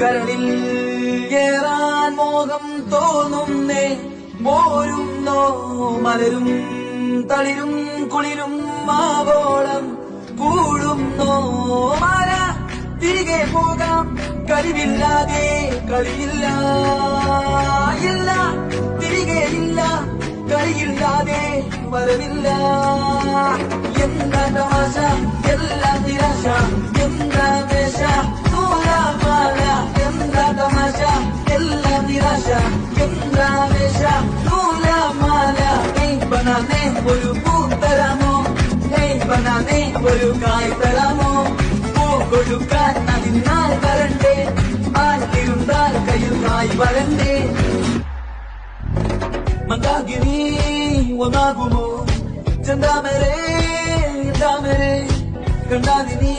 കരളിൽ ഏറാൻ മോഹം തോന്നുന്നേ മോരുന്നോ മലരും തളിരും കുളിരും ആവോളം കൂടുന്നോ മല തിരികെ പോകാം കഴിവില്ലാതെ കളിയില്ല ഇല്ല തിരികെ ഇല്ല കളിയില്ലാതെ വരവില്ല എന്താ തമാശ എല്ലാം നിരാശ എന്താ വേഷ നൂലാമാല എന്താ തമാശ എല്ലാം നിരാശ എന്താ വേഷ നൂലാമാല ബനാനെ ഒരു പൂ തരാമോ ബനാനെ ഒരു കായ് തരാമോ പൂ കൊടുക്കാൻ അതിനാൽ വരണ്ടേ ആറ്റിരുന്നാൽ കയ്യിൽ കായ് വരണ്ടേ മന്ദാകിനി ഒന്നാകുമോ ചെന്താമരേ കണ്ടാലിനി